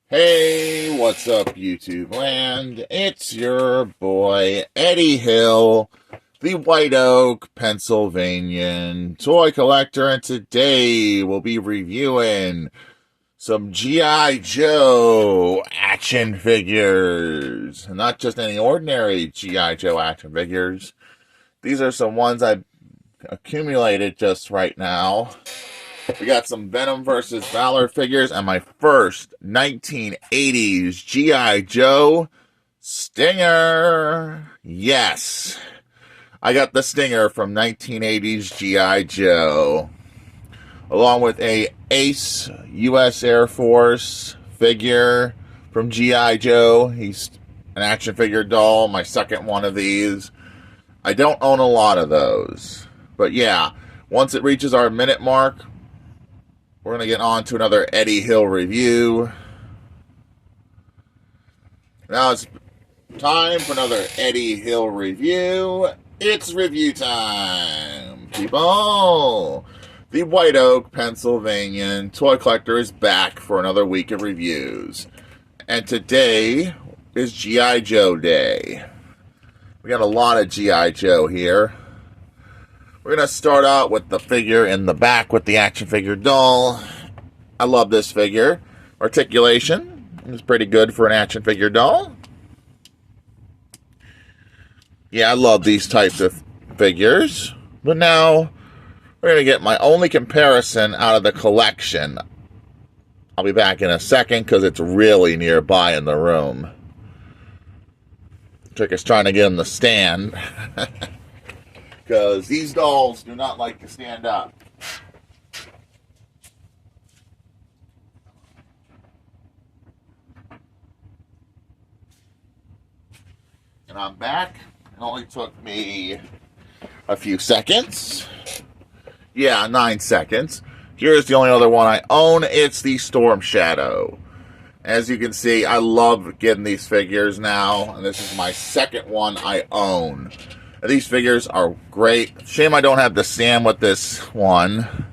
Hey, what's up, YouTube land? It's your boy, Eddie Hill, the White Oak, Pennsylvanian toy collector, and today we'll be reviewing some G.I. Joe action figures. Not just any ordinary G.I. Joe action figures. These are some ones I've accumulated just right now. We got some Venom versus Valor figures and my first 1980s G.I. Joe Stinger. Yes, I got the Stinger from 1980s G.I. Joe, along with a Ace U.S. Air Force figure from G.I. Joe. He's an action figure doll, my second one of these. I don't own a lot of those, but yeah, once it reaches our minute mark, we're going to get on to another Eddie Hill review. Now it's time for another Eddie Hill review. It's review time, people. The White Oak, Pennsylvanian toy collector is back for another week of reviews. And today is G.I. Joe Day. We got a lot of G.I. Joe here. We're going to start out with the figure in the back with the action figure doll. I love this figure. Articulation is pretty good for an action figure doll. Yeah, I love these types of figures. But now, we're going to get my only comparison out of the collection. I'll be back in a second because it's really nearby in the room. Trick is trying to get him to stand. Because these dolls do not like to stand up. And I'm back. It only took me a few seconds. Yeah, 9 seconds. Here's the only other one I own. It's the Storm Shadow. As you can see, I love getting these figures now. And this is my second one I own. These figures are great. Shame I don't have the stand with this one.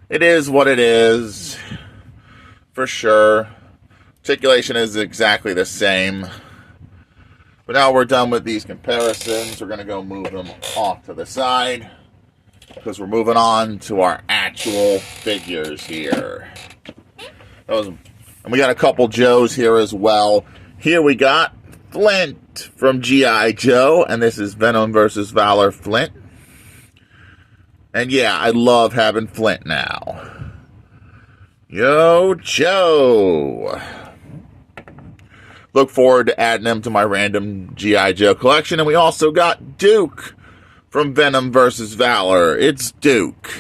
It is what it is, for sure. Articulation is exactly the same. But now we're done with these comparisons. We're going to go move them off to the side, because we're moving on to our actual figures here. And we got a couple Joes here as well. Here we got Flint from G.I. Joe, and this is Venom versus Valor Flint. And yeah, I love having Flint now. Yo, Joe. Look forward to adding him to my random G.I. Joe collection. And we also got Duke from Venom versus Valor. It's Duke.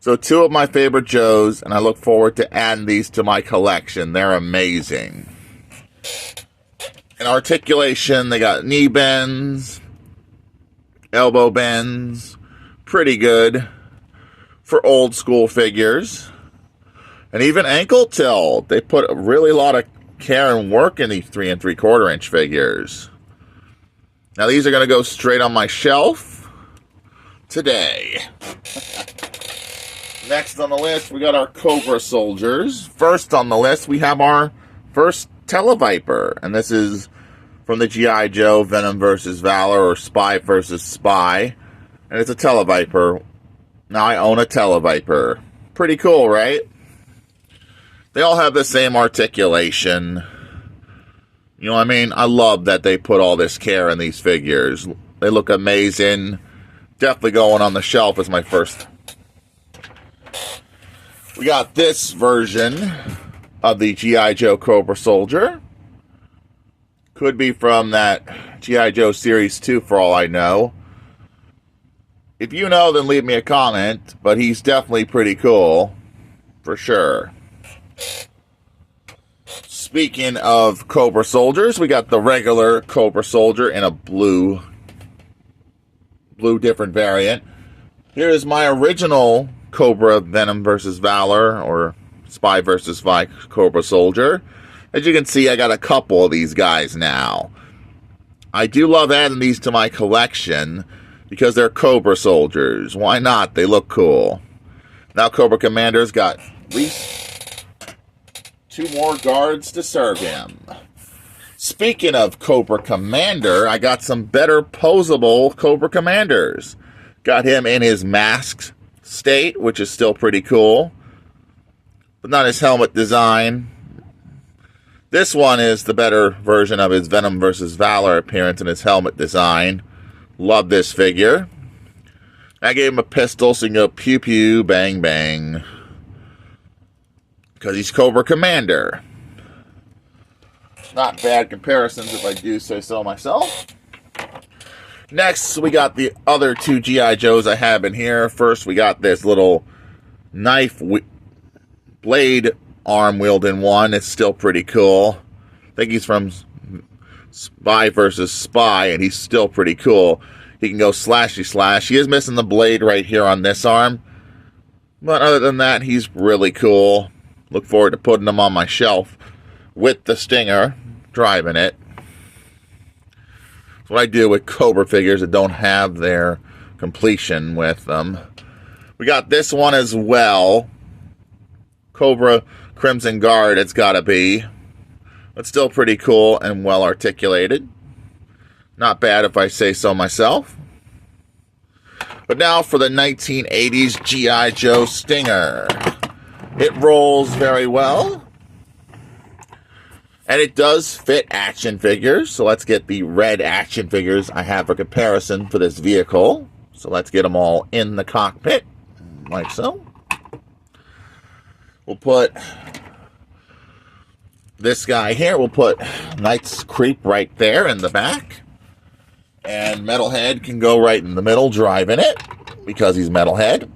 So two of my favorite Joes, and I look forward to adding these to my collection. They're amazing. In articulation, they got knee bends, elbow bends, pretty good for old school figures. And even ankle tilt. They put a really lot of care and work in these 3 3/4 inch figures. Now these are going to go straight on my shelf today. Next on the list, we got our Cobra soldiers. First on the list, we have our first Televiper, and this is from the G.I. Joe Venom versus Valor, or Spy versus Spy, and it's a Televiper. Now I own a Televiper. Pretty cool, right? They all have the same articulation. You know what I mean? I love that they put all this care in these figures. They look amazing. Definitely going on the shelf as my first. We got this version of the G.I. Joe Cobra Soldier. Could be from that G.I. Joe Series 2 for all I know. If you know, then leave me a comment. But he's definitely pretty cool. For sure. Speaking of Cobra Soldiers, we got the regular Cobra Soldier in a blue different variant. Here is my original Cobra Venom versus Valor, or Spy versus Spy Cobra Soldier. As you can see, I got a couple of these guys now. I do love adding these to my collection because they're Cobra soldiers. Why not? They look cool. Now Cobra Commander's got at least 2 more guards to serve him. Speaking of Cobra Commander, I got some better posable Cobra Commanders. Got him in his masked state, which is still pretty cool, but not his helmet design. This one is the better version of his Venom vs. Valor appearance and his helmet design. Love this figure. I gave him a pistol so he can go pew pew, bang bang. Because he's Cobra Commander. Not bad comparisons if I do say so myself. Next, we got the other 2 G.I. Joes I have in here. First, we got this little knife blade arm wielding one. It's still pretty cool. I think he's from Spy vs. Spy, and he's still pretty cool. He can go slashy slash. He is missing the blade right here on this arm. But other than that, he's really cool. Look forward to putting him on my shelf with the Stinger, driving it. That's what I do with Cobra figures that don't have their completion with them. We got this one as well. Cobra Crimson Guard, it's got to be. But still pretty cool and well articulated. Not bad if I say so myself. But now for the 1980s G.I. Joe Stinger. It rolls very well. And it does fit action figures. So let's get the red action figures I have for comparison for this vehicle. So let's get them all in the cockpit. Like so. We'll put this guy here. We'll put Knight's Creep right there in the back. And Metalhead can go right in the middle, driving it. Because he's Metalhead.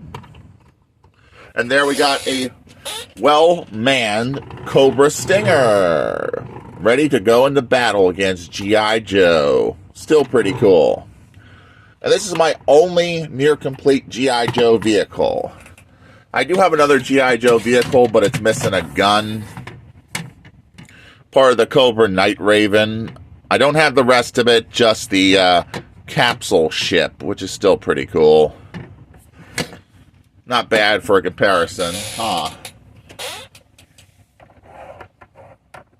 And there we got a well-manned Cobra Stinger. Ready to go into battle against G.I. Joe. Still pretty cool. And this is my only near-complete G.I. Joe vehicle. I do have another G.I. Joe vehicle, but it's missing a gun. Part of the Cobra Night Raven. I don't have the rest of it, just the capsule ship, which is still pretty cool. Not bad for a comparison, huh?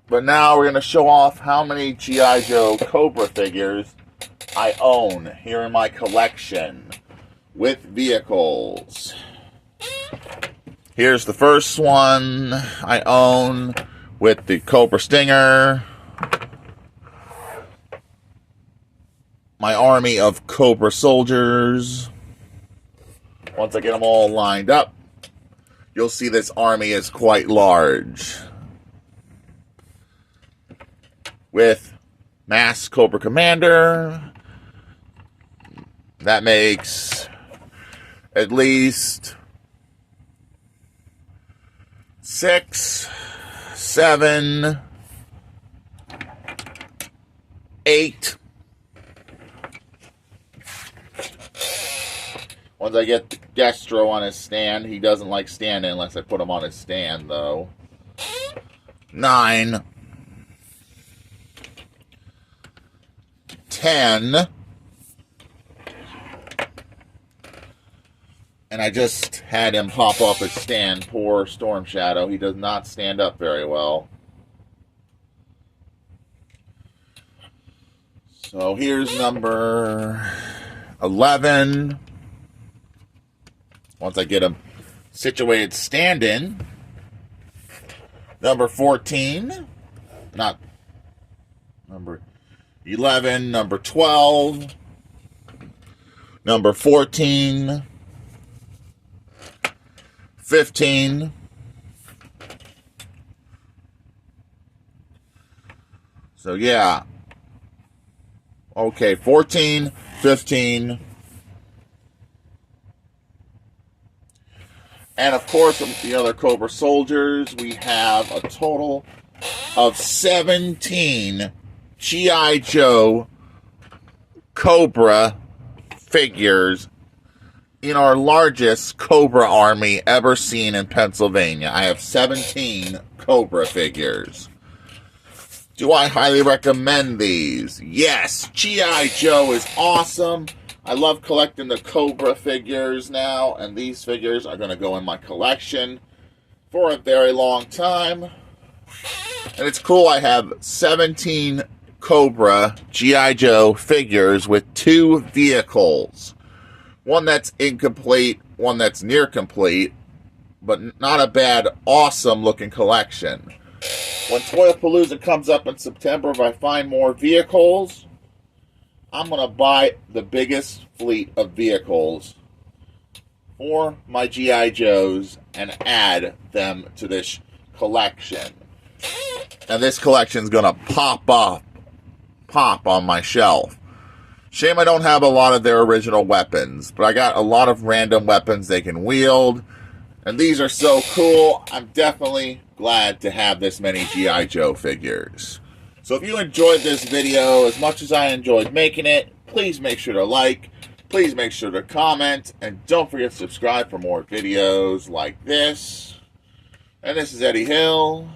But now we're going to show off how many G.I. Joe Cobra figures I own here in my collection with vehicles. Here's the first one I own with the Cobra Stinger. My army of Cobra soldiers. Once I get them all lined up, you'll see this army is quite large. With Masked Cobra Commander, that makes at least 6, 7, 8. Once I get Destro on his stand, he doesn't like standing unless I put him on his stand, though. 9, 10, and I just had him pop off his stand. Poor Storm Shadow. He does not stand up very well. So here's number 11. Once I get him situated standing. Number 14. Not number 11. Number 12. Number 14. 15. So yeah. Okay, 14, 15. And of course, with the other Cobra soldiers, we have a total of 17 G.I. Joe Cobra figures in our largest Cobra army ever seen in Pennsylvania. I have 17 Cobra figures. Do I highly recommend these? Yes, G.I. Joe is awesome. I love collecting the Cobra figures now, and these figures are going to go in my collection for a very long time. And it's cool, I have 17 Cobra G.I. Joe figures with 2 vehicles. One that's incomplete, one that's near complete, but not a bad, awesome looking collection. When Toyapalooza comes up in September, if I find more vehicles, I'm going to buy the biggest fleet of vehicles for my G.I. Joes and add them to this collection. And this collection's going to pop on my shelf. Shame I don't have a lot of their original weapons, but I got a lot of random weapons they can wield. And these are so cool. I'm definitely glad to have this many G.I. Joe figures. So if you enjoyed this video as much as I enjoyed making it, please make sure to like, please make sure to comment, and don't forget to subscribe for more videos like this. And this is Eddie Hill,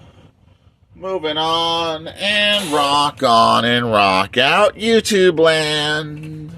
moving on and rock out YouTube land.